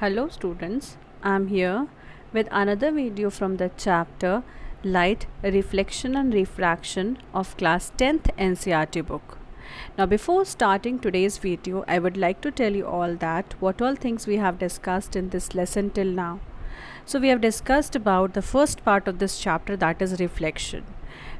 Hello students, I'm here with another video from the chapter Light, Reflection and Refraction of class 10th NCERT book. Now before starting today's video, I would like to tell you all that what all things we have discussed in this lesson till now. So we have discussed about the first part of this chapter, that is reflection.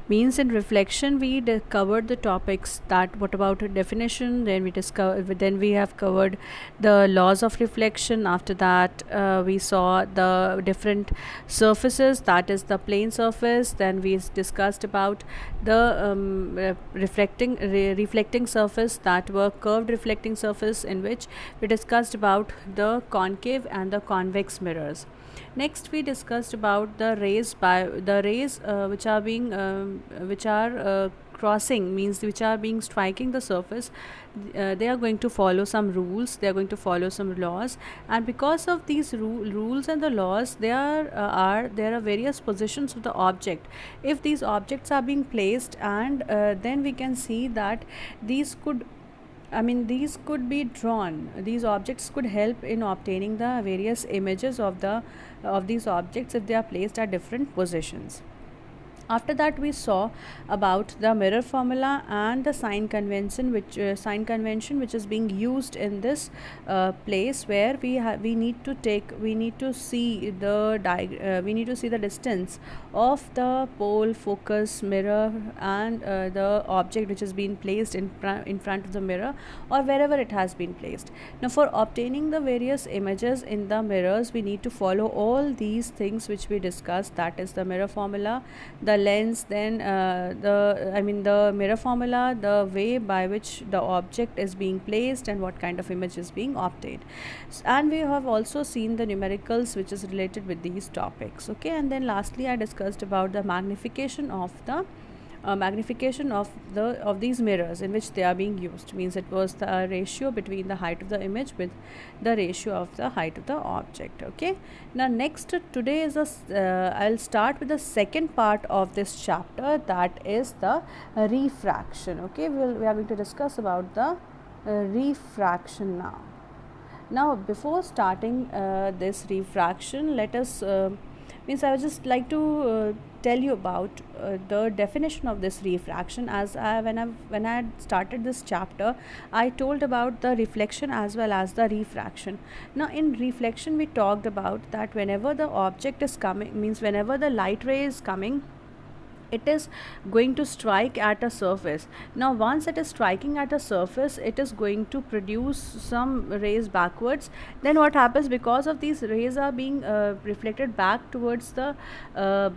Means in reflection we covered the topics that what about a definition, then we have covered the laws of reflection. After that we saw the different surfaces, that is the plane surface. Then we discussed about the reflecting surface, that were curved reflecting surface, in which we discussed about the concave and the convex mirrors. Next we discussed about the rays which are crossing, means which are being striking the surface. They are going to follow some rules, they are going to follow some laws, and because of these rules and the laws, there are various positions of the object. If these objects are being placed, and then we can see that these could be drawn. These objects could help in obtaining the various images of these objects if they are placed at different positions. After that we saw about the mirror formula and the sign convention which is being used in this place, where we need to see the distance of the pole, focus, mirror, and the object which has been placed in front of the mirror, or wherever it has been placed. Now for obtaining the various images in the mirrors, we need to follow all these things which we discussed, that is the mirror formula, the lens, then the mirror formula, the way by which the object is being placed, and what kind of image is being obtained. And we have also seen the numericals which is related with these topics. Okay, and then lastly I discussed about the magnification of these mirrors in which they are being used. Means it was the ratio between the height of the image with the ratio of the height of the object. Okay, now next today is I'll start with the second part of this chapter, that is the refraction. Okay, we are going to discuss about the refraction now. Now before starting this refraction, let us I would just like to tell you about the definition of this refraction. When I had started this chapter, I told about the reflection as well as the refraction. Now in reflection we talked about that whenever the object is coming, means whenever the light ray is coming, it is going to strike at a surface. Now once it is striking at a surface, it is going to produce some rays backwards. Then what happens, because of these rays are being reflected back towards the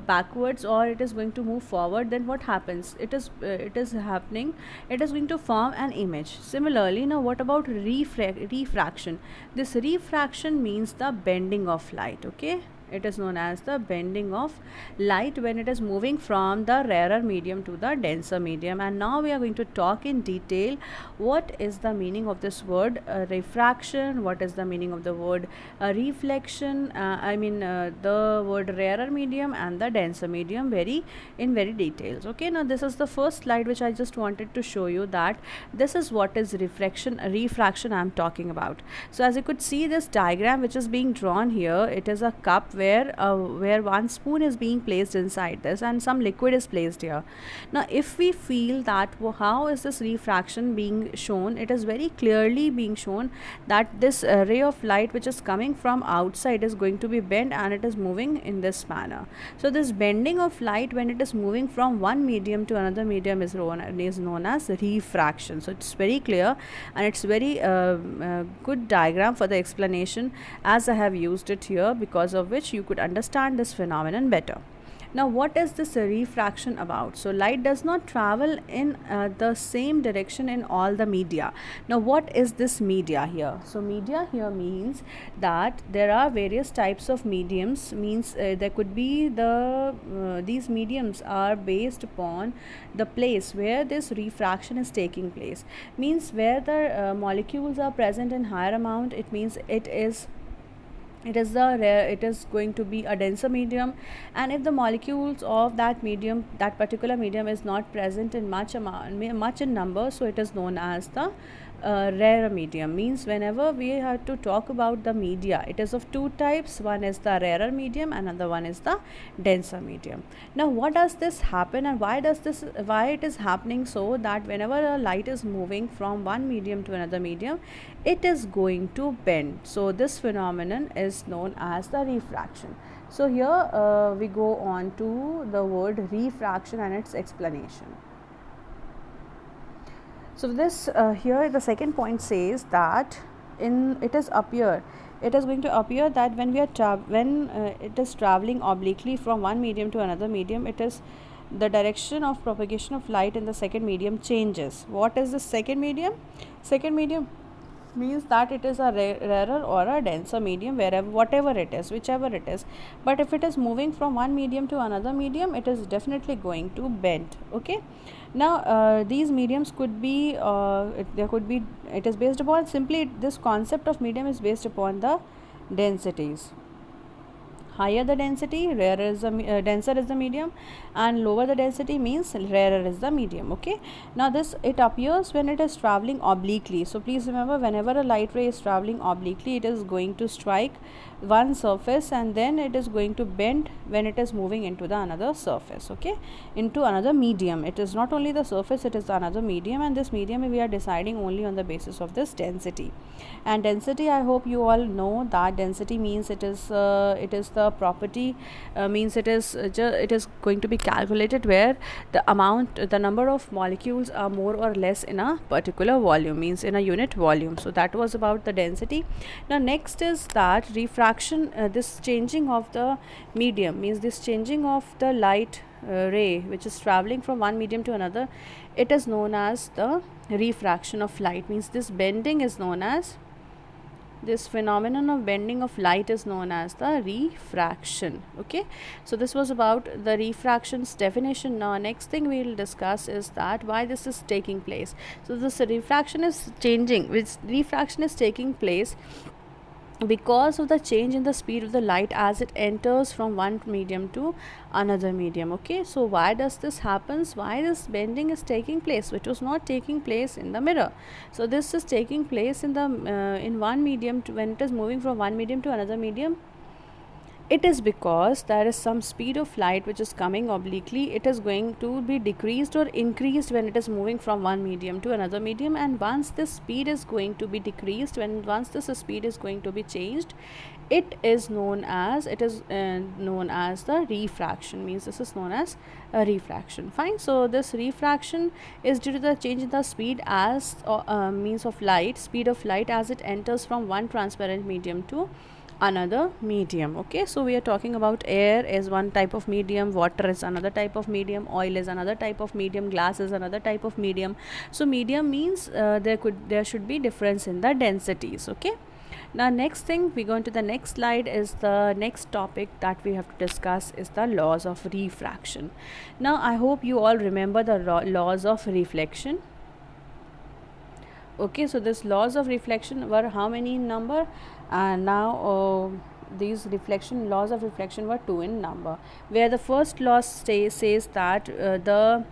backwards, or it is going to move forward, then what happens, it is going to form an image. Similarly, now what about refraction? This refraction means the bending of light. Okay, it is known as the bending of light when it is moving from the rarer medium to the denser medium. And now we are going to talk in detail what is the meaning of this word refraction, what is the meaning of the word reflection, the word rarer medium and the denser medium in very details. Okay, now this is the first slide which I just wanted to show you, that this is what is refraction I am talking about. So as you could see, this diagram which is being drawn here, it is a cup where one spoon is being placed inside this and some liquid is placed here. Now if we feel that how is this refraction being shown, it is very clearly being shown that this ray of light which is coming from outside is going to be bent, and it is moving in this manner. So this bending of light when it is moving from one medium to another medium is known as refraction. So it's very clear, and it's very good diagram for the explanation, as I have used it here, because of which you could understand this phenomenon better. Now what is this refraction about? So light does not travel in the same direction in all the media. Now what is this media here? So media here means that there are various types of mediums. Means there could be these mediums are based upon the place where this refraction is taking place. Means where the molecules are present in higher amount, it means it is going to be a denser medium. And if the molecules of that particular medium is not present in much in number, so it is known as the rarer medium, means whenever we have to talk about the media, it is of two types. One is the rarer medium, another one is the denser medium. Now what does this happen, and why it is happening? So that whenever a light is moving from one medium to another medium, it is going to bend. So this phenomenon is known as the refraction. So here we go on to the word refraction and its explanation. So this here the second point says that it is going to appear that when it is traveling obliquely from one medium to another medium, it is the direction of propagation of light in the second medium changes. What is the second medium? Second medium means that it is a rarer or a denser medium, whatever it is, whichever it is. But if it is moving from one medium to another medium, it is definitely going to bend. Okay. Now these mediums could be it is based upon, simply this concept of medium is based upon the densities. Higher the density, denser is the medium, and lower the density means rarer is the medium. Okay. Now this, it appears when it is traveling obliquely. So please remember, whenever a light ray is traveling obliquely, it is going to strike one surface and then it is going to bend when it is moving into the another surface. Okay, into another medium. It is not only the surface, it is another medium, and this medium we are deciding only on the basis of this density. And density, I hope you all know that density means it is the property, means it is going to be calculated where the number of molecules are more or less in a particular volume, means in a unit volume. So that was about the density. Now next is that refraction. This changing of the medium, means this changing of the light ray which is traveling from one medium to another, it is known as the refraction of light. Means this bending is known as, this phenomenon of bending of light is known as the refraction. Okay, so this was about the refraction's definition. Now next thing we will discuss is that why this is taking place. So this refraction is taking place because of the change in the speed of the light as it enters from one medium to another medium. Okay, so why does this happens? Why this bending is taking place, which was not taking place in the mirror? So this is taking place in the in one medium when it is moving from one medium to another medium. It is because there is some speed of light which is coming obliquely. It is going to be decreased or increased when it is moving from one medium to another medium, and once this speed is going to be decreased, once this speed is going to be changed, it is known as the refraction. Means this is known as a refraction. Fine. So this refraction is due to the change in the speed as means of light, speed of light as it enters from one transparent medium to another medium. Okay, so we are talking about air is one type of medium, water is another type of medium, oil is another type of medium, glass is another type of medium. So medium means there should be difference in the densities. Okay, now next thing, we go into the next slide, is the next topic that we have to discuss is the laws of refraction. Now I hope you all remember the laws of reflection. Okay, so these laws of reflection were how many in number? And now these laws of reflection were 2 in number, where the first law says that the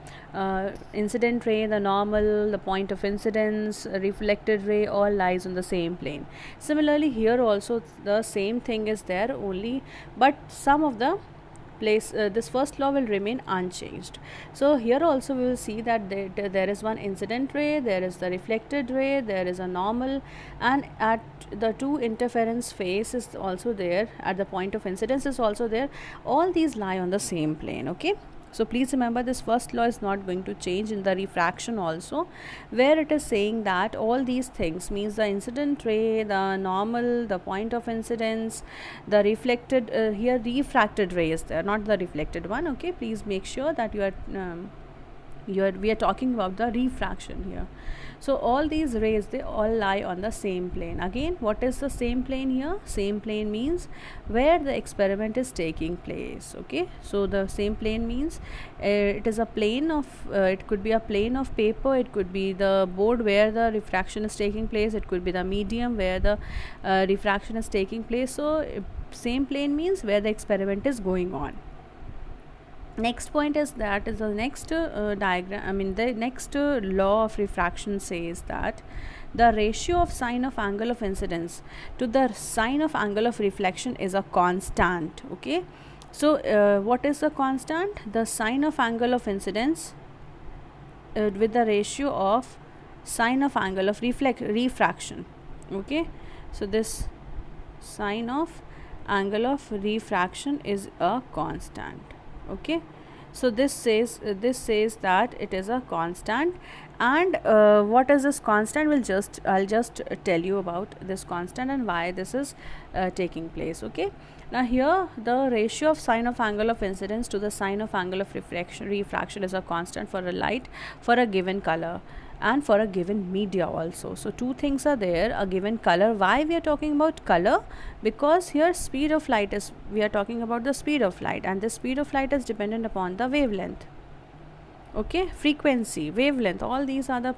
incident ray, the normal, the point of incidence, reflected ray, all lies on the same plane. Similarly here also the same thing is there, only but some of the this first law will remain unchanged. So here also we will see that there is one incident ray, there is the reflected ray, there is a normal, and at the two interference phase is also there, at the point of incidence is also there. All these lie on the same plane. Okay, so please remember, this first law is not going to change in the refraction also, where it is saying that all these things, means the incident ray, the normal, the point of incidence, the reflected, here refracted ray is there, not the reflected one. Okay, please make sure that we are talking about the refraction here. So all these rays, they all lie on the same plane. Again, what is the same plane here? Same plane means where the experiment is taking place. Okay, so the same plane means it is a plane of it could be a plane of paper, it could be the board where the refraction is taking place, it could be the medium where the refraction is taking place. So same plane means where the experiment is going on. Next point is that is the next diagram, I mean the next law of refraction says that the ratio of sine of angle of incidence to the sine of angle of reflection is a constant. Okay, so what is the constant? The sine of angle of incidence with the ratio of sine of angle of refraction. Okay, so this sine of angle of refraction is a constant. Okay, so this says that it is a constant. And what is this constant? I'll just tell you about this constant and why this is taking place. Okay, now here the ratio of sine of angle of incidence to the sine of angle of refraction is a constant for a light for a given color and for a given media also. So two things are there, a given color. Why we are talking about color? Because here speed of light is, we are talking about the speed of light, and the speed of light is dependent upon the wavelength. Okay, frequency, wavelength, all these are the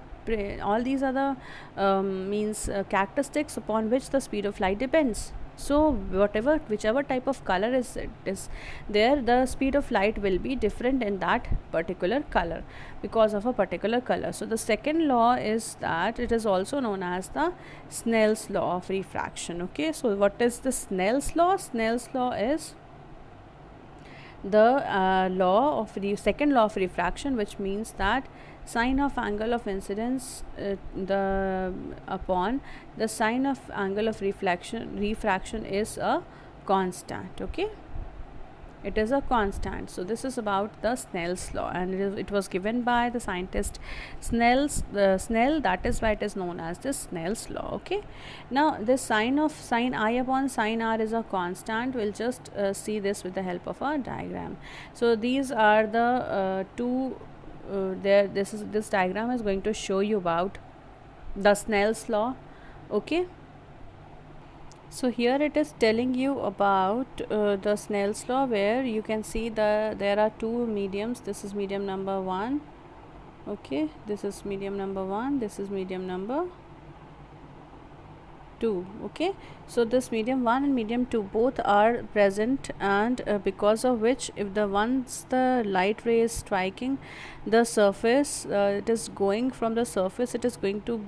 characteristics upon which the speed of light depends. So whichever type of color is there, the speed of light will be different in that particular color because of a particular color. So the second law is that it is also known as the Snell's law of refraction. Okay, so what is the Snell's law? Snell's law is the law of the second law of refraction, which means that sine of angle of incidence upon the sine of angle of refraction is a constant. Okay, it is a constant. So this is about the Snell's law, and it was given by the scientist Snell. That is why it is known as the Snell's law. Okay, now this sine I upon sine r is a constant. We'll just see this with the help of a diagram. So these are the two this diagram is going to show you about the Snell's law. Okay, so here it is telling you about the Snell's law, where you can see there are two mediums. This is medium number 1. Okay, this is medium number 1, this is medium number 2. Okay, so this medium 1 and medium 2 both are present, and because of which, if once the light ray is striking the surface, it is going from the surface, it is going to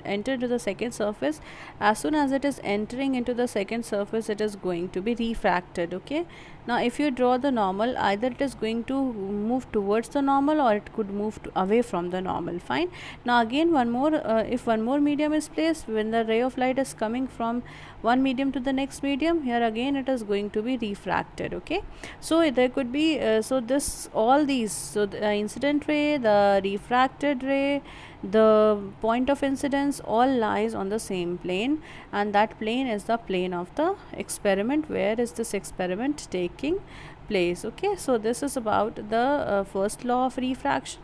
enter into the second surface. As soon as it is entering into the second surface, it is going to be refracted. Okay, now if you draw the normal, either it is going to move towards the normal or it could move away from the normal. Fine. Now again one more, if one more medium is placed, when the ray of light is coming from one medium to the next medium, here again it is going to be refracted. Okay, so there could be so the incident ray, the refracted ray, the point of incidence all lies on the same plane, and that plane is the plane of the experiment. Where is this experiment taking place? Okay, so this is about the first law of refraction,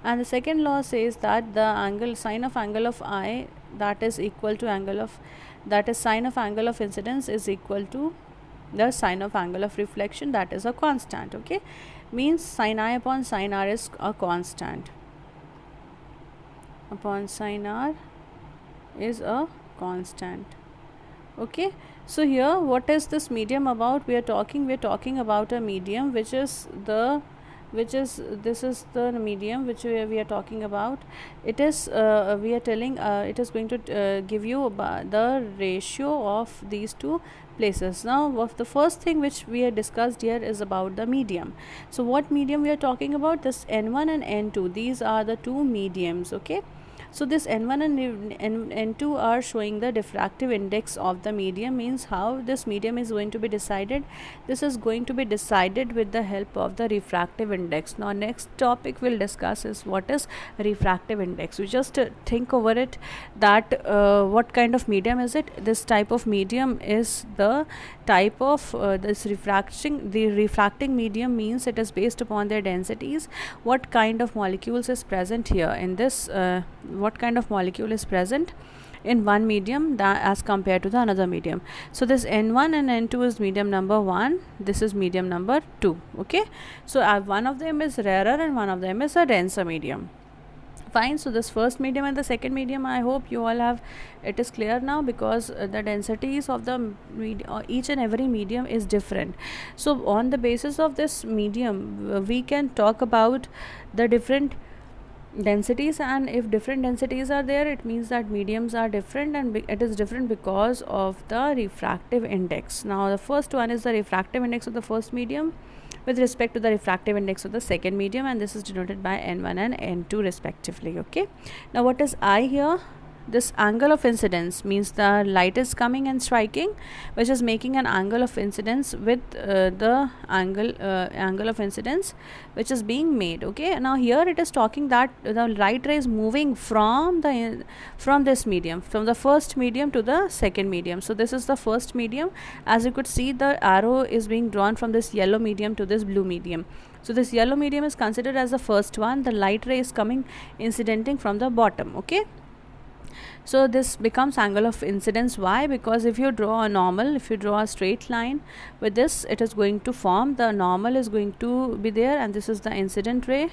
and the second law says that the sine of angle of I, that is equal to sine of angle of incidence is equal to the sine of angle of reflection, that is a constant. Okay, means sine I upon sine r is a constant, upon sine r is a constant. Okay, so here what is this medium about? We are talking about a medium which is this is the medium which we are talking about. It is we are telling it is going to give you the ratio of these two places. Now the first thing which we have discussed here is about the medium. So what medium we are talking about? This N1 and N2, these are the two mediums. Okay, so this N1 and N2 are showing the diffractive index of the medium. Means how this medium is going to be decided? This is going to be decided with the help of the refractive index. Now next topic we'll discuss is what is refractive index. We just think over it, that what kind of medium is it? This type of medium is the type of the refracting medium, means it is based upon their densities. What kind of molecules is present here in this what kind of molecule is present in one medium as compared to the another medium. So this N1 and N2 is medium number 1, this is medium number 2. Okay, so one of them is rarer and one of them is a denser medium. Fine. So this first medium and the second medium, I hope you all have it is clear now, because the densities of the each and every medium is different. So on the basis of this medium, we can talk about the different densities, and if different densities are there, it means that mediums are different, and it is different because of the refractive index. Now the first one is the refractive index of the first medium with respect to the refractive index of the second medium, and this is denoted by n1 and n2 respectively. Okay, now what is I here? This angle of incidence means the light is coming and striking, which is making an angle of incidence with the angle of incidence which is being made. Okay, now here it is talking that the light ray is moving from this medium, from the first medium to the second medium. So this is the first medium. As you could see, the arrow is being drawn from this yellow medium to this blue medium. So this yellow medium is considered as the first one. The light ray is coming incidenting from the bottom. Okay, so this becomes angle of incidence. Why? Because if you draw a normal, if you draw a straight line with this, it is going to form, the normal is going to be there, and this is the incident ray.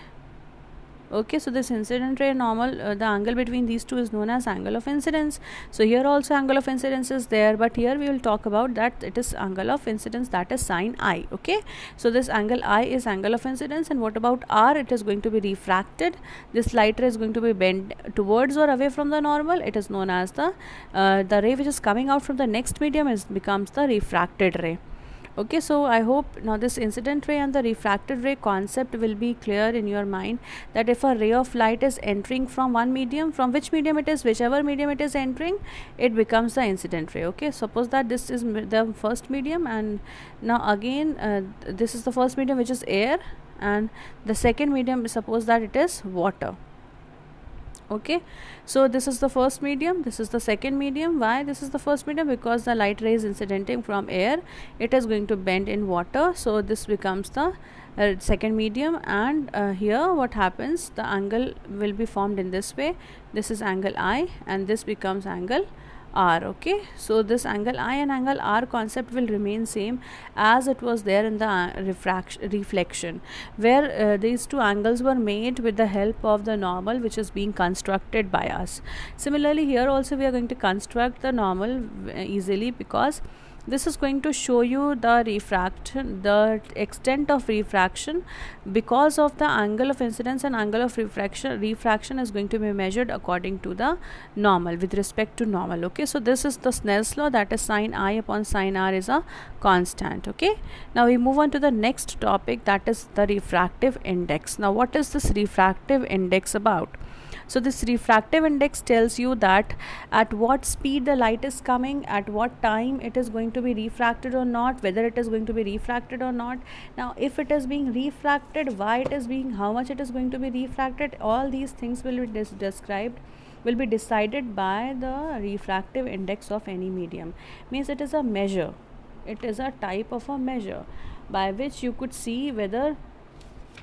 Okay, so this incident ray normal, the angle between these two is known as angle of incidence. So here also angle of incidence is there, but here we will talk about that it is angle of incidence, that is sine I. Okay, so this angle I is angle of incidence. And what about R? It is going to be refracted. This light ray is going to be bent towards or away from the normal. It is known as the ray which is coming out from the next medium becomes the refracted ray. Okay, so I hope now this incident ray and the refracted ray concept will be clear in your mind, that if a ray of light is entering from one medium, from which medium it is, whichever medium it is entering, it becomes the incident ray. Okay, suppose that this is the first medium, and now again this is the first medium, which is air, and the second medium, suppose that it is water. Okay, so this is the first medium, this is the second medium. Why this is the first medium? Because the light ray is incidenting from air, it is going to bend in water, so this becomes the second medium. And here what happens, the angle will be formed in this way. This is angle I, and this becomes angle R. Okay, so this angle I and angle R concept will remain same as it was there in the reflection, where these two angles were made with the help of the normal which is being constructed by us. Similarly, here also we are going to construct the normal easily, because this is going to show you the refraction, the extent of refraction, because of the angle of incidence and angle of refraction is going to be measured according to the normal, with respect to normal. Okay, so this is the Snell's law, that is sine I upon sine R is a constant. Okay, now we move on to the next topic, that is the refractive index. Now what is this refractive index about? So this refractive index tells you that at what speed the light is coming, at what time it is going to be refracted or not, whether it is going to be refracted or not. Now if it is being refracted, why it is being, how much it is going to be refracted, all these things will be described, will be decided by the refractive index of any medium. Means it is a measure, it is a type of a measure by which you could see whether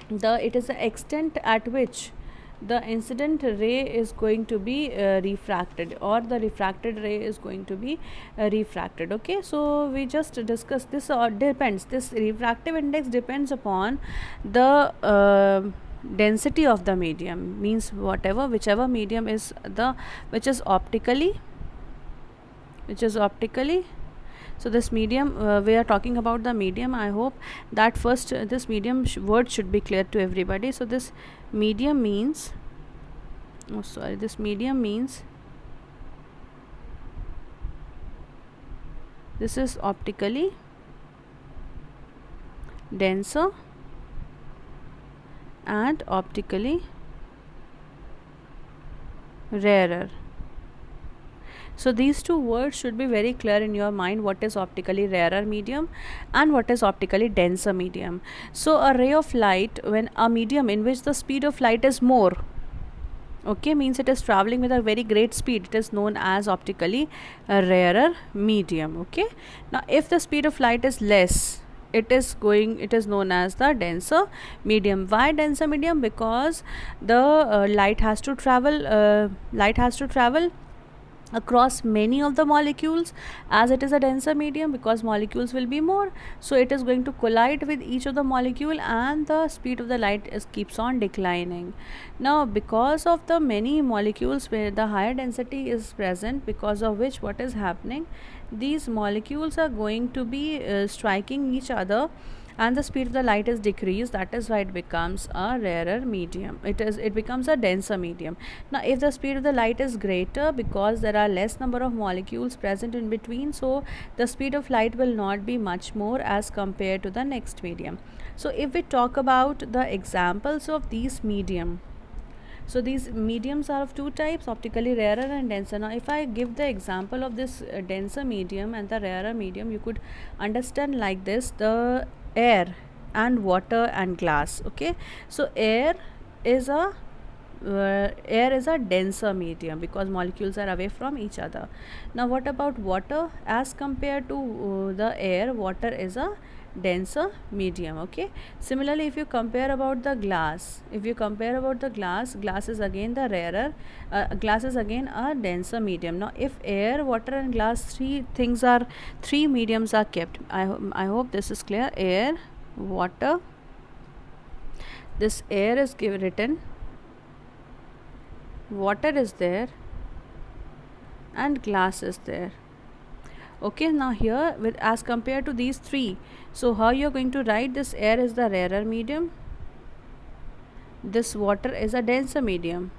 it is the extent at which the incident ray is going to be refracted, or the refracted ray is going to be refracted. Okay, so we just discussed this, depends, this refractive index depends upon the density of the medium. Means whichever medium is which is optically, so this medium, we are talking about the medium. I hope that first this medium word should be clear to everybody. So this medium means, this medium means this is optically denser and optically rarer. So these two words should be very clear in your mind, what is optically rarer medium and what is optically denser medium. So a ray of light, when a medium in which the speed of light is more, okay, means it is traveling with a very great speed, it is known as optically a rarer medium. Okay, now if the speed of light is less, it is known as the denser medium. Why denser medium? Because the light has to travel across many of the molecules, as it is a denser medium, because molecules will be more, so it is going to collide with each of the molecule, and the speed of the light keeps on declining. Now because of the many molecules where the higher density is present, because of which what is happening, these molecules are going to be striking each other, and the speed of the light is decreased. That is why it becomes a rarer medium. It becomes a denser medium. Now if the speed of the light is greater, because there are less number of molecules present in between, so the speed of light will not be much more as compared to the next medium. So if we talk about the examples of these medium, so these mediums are of two types, optically rarer and denser. Now if I give the example of this denser medium and the rarer medium, you could understand like this: the air and water and glass. Okay, so air is a denser medium because molecules are away from each other. Now what about water? As compared to the air, water is a denser medium. Okay, similarly if you compare about the glass, glass is again the rarer, glass is again a denser medium. Now if air, water and glass, three mediums are kept. I hope this is clear. Air, water, this air is written, water is there, and glass is there. Okay, now here with as compared to these three, so how you are going to write: this air is the rarer medium, this water is a denser medium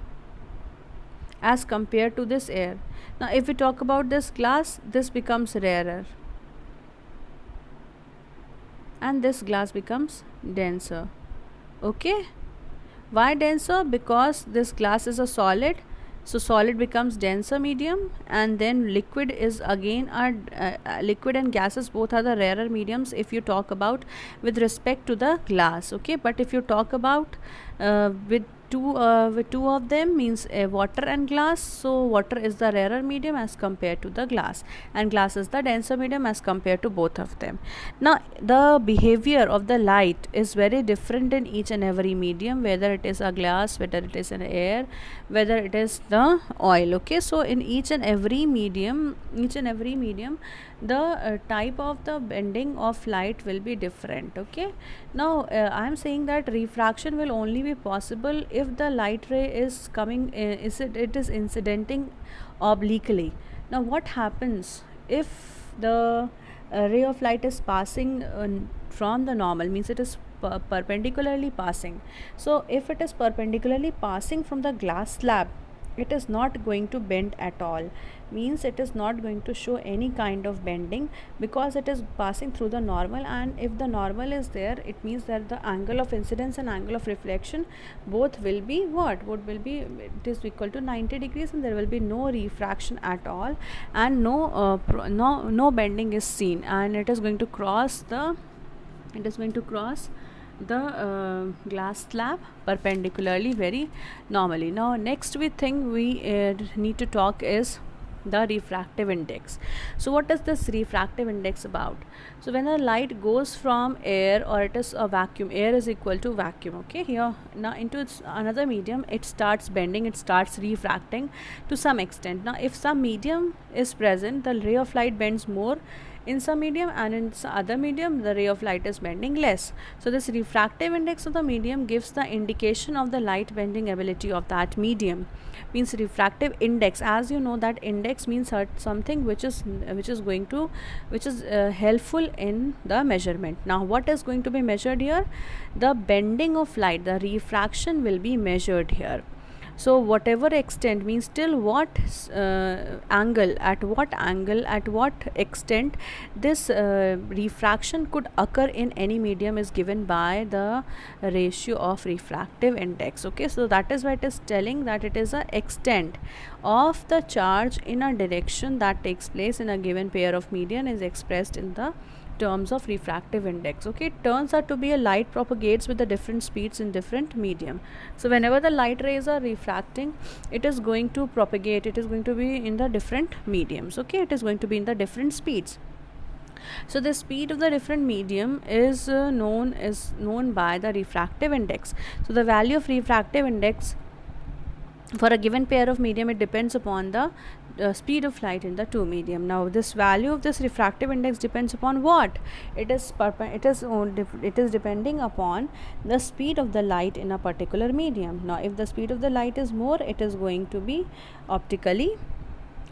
as compared to this air. Now if we talk about this glass, this becomes rarer and this glass becomes denser. Okay, why denser? Because this glass is a solid, so solid becomes denser medium, and then liquid is again liquid and gases both are the rarer mediums if you talk about with respect to the glass. Okay, but if you talk about with two of them, means water and glass, so water is the rarer medium as compared to the glass, and glass is the denser medium as compared to both of them. Now the behavior of the light is very different in each and every medium, whether it is a glass, whether it is an air, whether it is the oil. Okay, so in each and every medium, the type of the bending of light will be different. Okay, now I am saying that refraction will only be possible if the light ray is coming it is incidenting obliquely. Now what happens if the ray of light is passing from the normal, means it is perpendicularly passing. So if it is perpendicularly passing from the glass slab, it is not going to bend at all, means it is not going to show any kind of bending, because it is passing through the normal. And if the normal is there, it means that the angle of incidence and angle of reflection both will be it is equal to 90 degrees, and there will be no refraction at all, and no bending is seen, and it is going to cross the glass slab perpendicularly very normally. Now next we need to talk is the refractive index. So what is this refractive index about? So when a light goes from air, or it is a vacuum, air is equal to vacuum. Okay, here now into another medium, it starts bending, it starts refracting to some extent. Now if some medium is present, the ray of light bends more in some medium, and in some other medium the ray of light is bending less. So this refractive index of the medium gives the indication of the light bending ability of that medium. Means refractive index, as you know that index means something which is helpful in the measurement. Now what is going to be measured here? The bending of light, the refraction will be measured here. So whatever extent, means till what angle, at what extent this refraction could occur in any medium is given by the ratio of refractive index. Okay, so that is why it is telling that it is a extent of the charge in a direction that takes place in a given pair of medium is expressed in the terms of refractive index. Okay, it turns out to be a light propagates with the different speeds in different medium. So whenever the light rays are refracting, it is going to propagate, it is going to be in the different mediums. Okay, it is going to be in the different speeds. So the speed of the different medium is known by the refractive index. So the value of refractive index for a given pair of medium, it depends upon the speed of light in the two medium. Now this value of this refractive index depends upon what? It is depending upon the speed of the light in a particular medium. Now if the speed of the light is more, it is going to be optically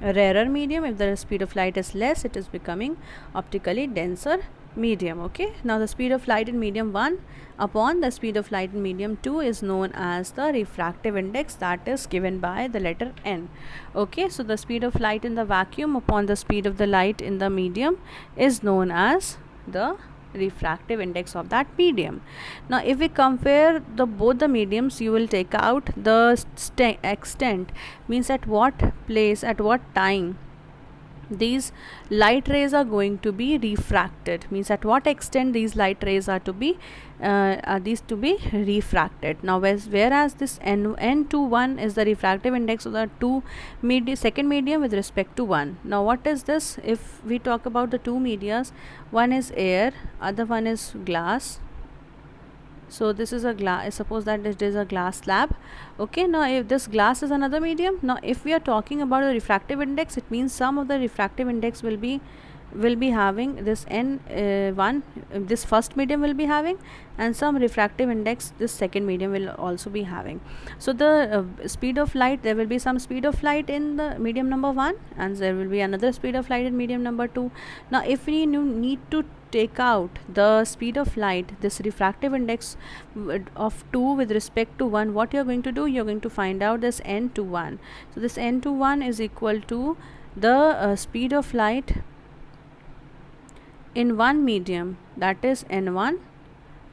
a rarer medium. If the speed of light is less, it is becoming optically denser medium. Okay, now the speed of light in medium 1 upon the speed of light in medium 2 is known as the refractive index, that is given by the letter n. Okay, so the speed of light in the vacuum upon the speed of the light in the medium is known as the refractive index of that medium. Now if we compare both the mediums, you will take out the extent, means at what place, at what time these light rays are going to be refracted, means at what extent these light rays are to be refracted. Now whereas this n21 is the refractive index of the second medium with respect to 1. Now what is this? If we talk about the two medias, one is air, other one is glass. So this is a glass, suppose that it is a glass slab. Okay, now if this glass is another medium, now if we are talking about the refractive index, it means some of the refractive index will be having this n1, this first medium will be having, and some refractive index this second medium will also be having. So the speed of light, there will be some speed of light in the medium number 1, and there will be another speed of light in medium number 2. Now if we need to take out the speed of light, this refractive index of 2 with respect to 1, what you are going to do? You are going to find out this n21. So this n21 is equal to the speed of light in one medium, that is n1,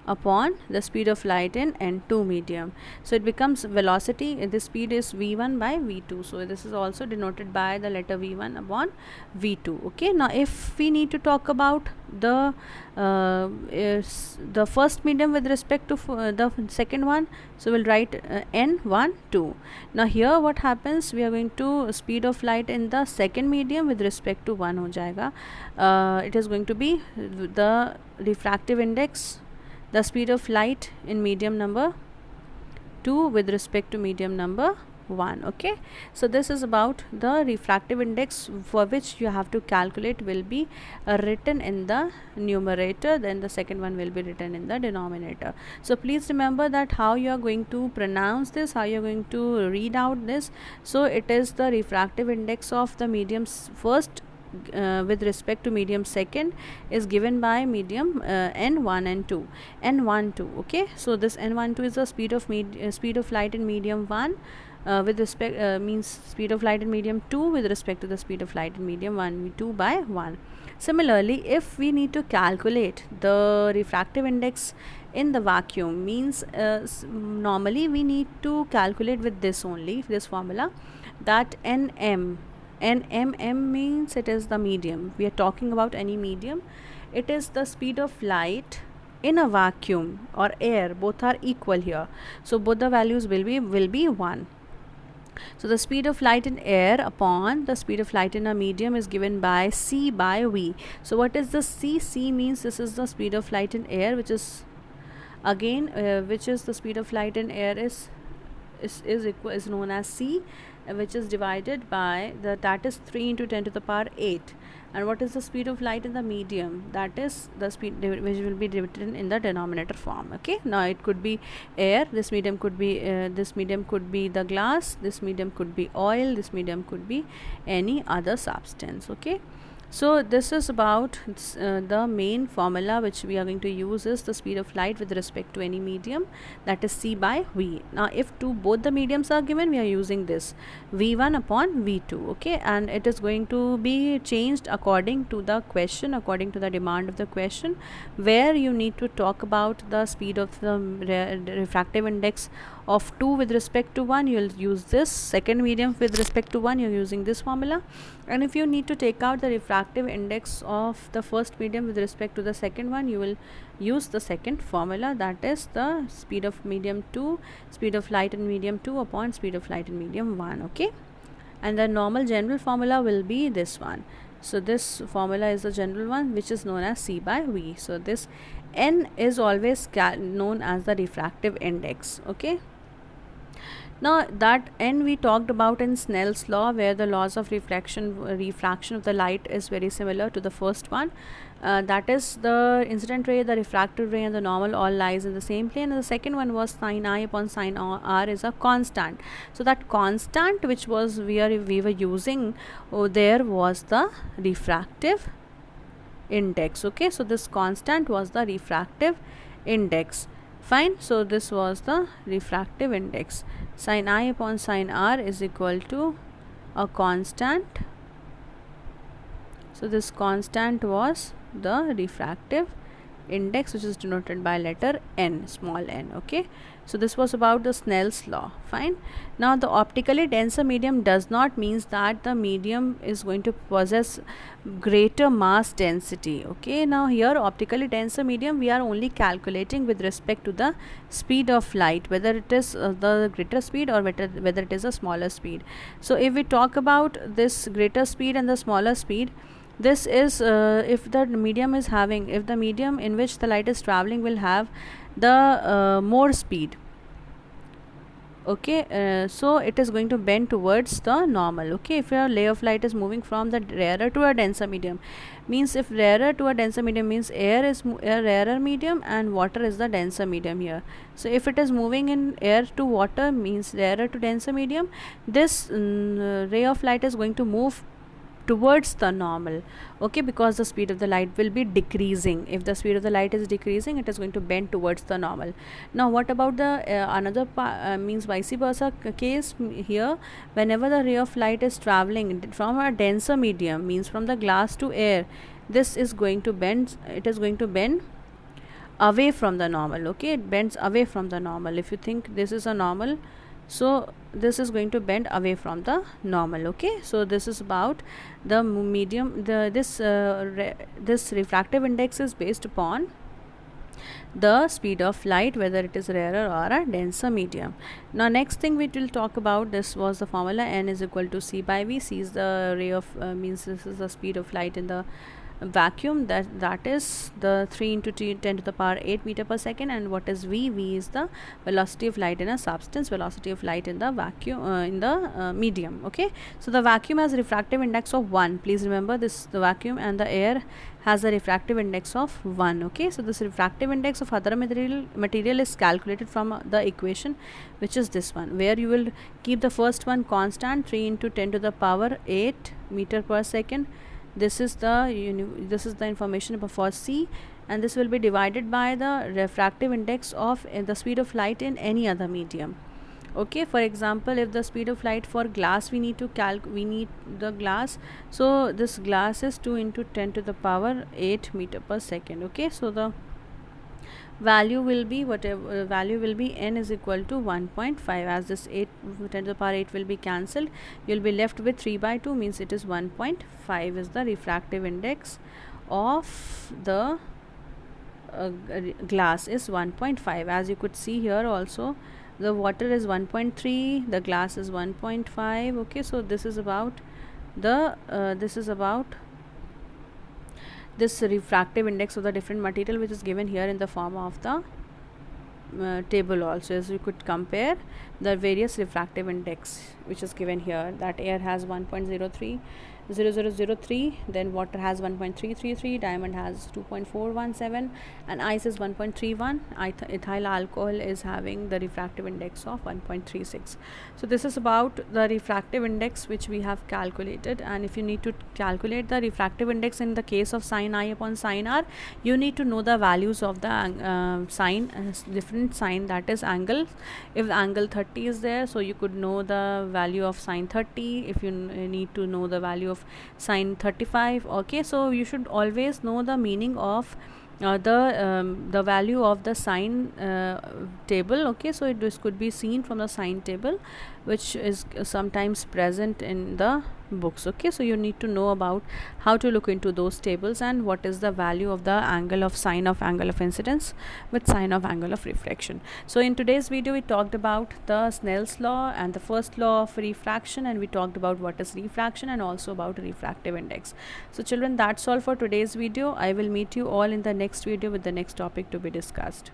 upon the speed of light in n2 medium. So it becomes velocity, the speed is v1 by v2. So this is also denoted by the letter v1 upon v2. Okay, now if we need to talk about the first medium with respect to the second one, so we'll write n1 2. Now here what happens, we are going to speed of light in the second medium with respect to 1 ho jayega. It is going to be the refractive index, the speed of light in medium number 2 with respect to medium number 1. Okay, so this is about the refractive index, for which you have to calculate, will be written in the numerator, then the second one will be written in the denominator. So please remember that how you are going to pronounce this, how you are going to read out this. So it is the refractive index of the medium's first with respect to medium second is given by medium n1 and 2, n1 2. Okay, so this n1 2 is the speed of light in medium 1 with respect means speed of light in medium 2 with respect to the speed of light in medium 1, 2 by 1. Similarly, if we need to calculate the refractive index in the vacuum, means normally we need to calculate with this only, this formula, that nm means it is the medium. We are talking about any medium. It is the speed of light in a vacuum or air, both are equal here. So both the values will be 1. So the speed of light in air upon the speed of light in a medium is given by c by v. So what is the c? C means this is the speed of light in air, which is again which is the speed of light in air is known as c, which is divided by that is 3 into 10 to the power 8. And what is the speed of light in the medium? That is the speed which will be written in the denominator form. Okay, now it could be air, this medium could be the glass, this medium could be oil, this medium could be any other substance. Okay, so this is about the main formula which we are going to use is the speed of light with respect to any medium, that is c by v. Now if both the mediums are given, we are using this v1 upon v2. Okay, and it is going to be changed according to the question, according to the demand of the question, where you need to talk about the speed of the refractive index of 2 with respect to 1, you will use this. Second medium with respect to 1, you are using this formula. And if you need to take out the refractive index of the first medium with respect to the second one, you will use the second formula, that is the speed of medium 2, speed of light in medium 2 upon speed of light in medium 1. Okay, and the normal general formula will be this one. So this formula is the general one, which is known as c by v. So this n is always known as the refractive index. Okay, Now that n we talked about in Snell's law, where the laws of refraction of the light is very similar to the first one. That is, the incident ray, the refracted ray, and the normal all lies in the same plane. And the second one was sin I upon sin r is a constant. So that constant which was we were using there was the refractive index. Okay, so this constant was the refractive index. Fine. So this was the refractive index. Sin I upon sin r is equal to a constant. So this constant was the refractive index, which is denoted by letter n, small n. Okay, so this was about the Snell's law. Fine. Now the optically denser medium does not means that the medium is going to possess greater mass density. Okay, now here optically denser medium we are only calculating with respect to the speed of light, whether it is the greater speed or whether it is a smaller speed. So if we talk about this greater speed and the smaller speed, this is if the medium in which the light is traveling will have the more speed. Okay, so it is going to bend towards the normal. Okay, if your ray of light is moving from the rarer to a denser medium, means if rarer to a denser medium means air is a rarer medium and water is the denser medium here. So if it is moving in air to water means rarer to denser medium, this ray of light is going to move towards the normal. Okay, because the speed of the light will be decreasing. If the speed of the light is decreasing, it is going to bend towards the normal. Now what about the another means vice versa case here? Whenever the ray of light is traveling from a denser medium, means from the glass to air, this is going to bend, it is going to bend away from the normal. Okay, it bends away from the normal. If you think this is a normal, so this is going to bend away from the normal. Okay, so this is about the medium. This refractive index is based upon the speed of light, whether it is rarer or a denser medium. Now next thing we will talk about, this was the formula, n is equal to c by v. C is the ray of means this is the speed of light in the vacuum, that is the 3 into 10 to the power 8 meter per second. And what is v? V is the velocity of light in a substance, velocity of light in the vacuum in the medium. Okay, so the vacuum has a refractive index of 1. Please remember this, the vacuum, and the air has a refractive index of 1. Okay, so this refractive index of other material is calculated from the equation, which is this one, where you will keep the first one constant, 3 into 10 to the power 8 meter per second. This is the information for C, and this will be divided by the refractive index of the speed of light in any other medium. Okay, for example, if the speed of light for glass we need the glass, so this glass is 2 into 10 to the power 8 meter per second. Okay, so the value will be whatever value will be, n is equal to 1.5. as this 8 10 to the power 8 will be cancelled, you will be left with 3 by 2, means it is 1.5 is the refractive index of the glass is 1.5. as you could see here also, the water is 1.3, the glass is 1.5. okay, so this is about this refractive index of the different material, which is given here in the form of the table also. As you could compare the various refractive index which is given here, that air has 1.03, then water has 1.333, diamond has 2.417, and ice is 1.31. Ethyl alcohol is having the refractive index of 1.36. so this is about the refractive index which we have calculated. And if you need to calculate the refractive index in the case of sin I upon sin r, you need to know the values of the different sign, that is angle. If the angle 30 is there, so you could know the value of sin 30. If you need to know the value of sin 35. okay, so you should always know the meaning of the value of the sine table. okay, so this could be seen from the sine table, which is sometimes present in the books. okay, so you need to know about how to look into those tables and what is the value of the angle of sine of angle of incidence with sine of angle of refraction. So in today's video we talked about the Snell's law and the first law of refraction, and we talked about what is refraction and also about refractive index. So children, that's all for today's video. I will meet you all in the next video with the next topic to be discussed.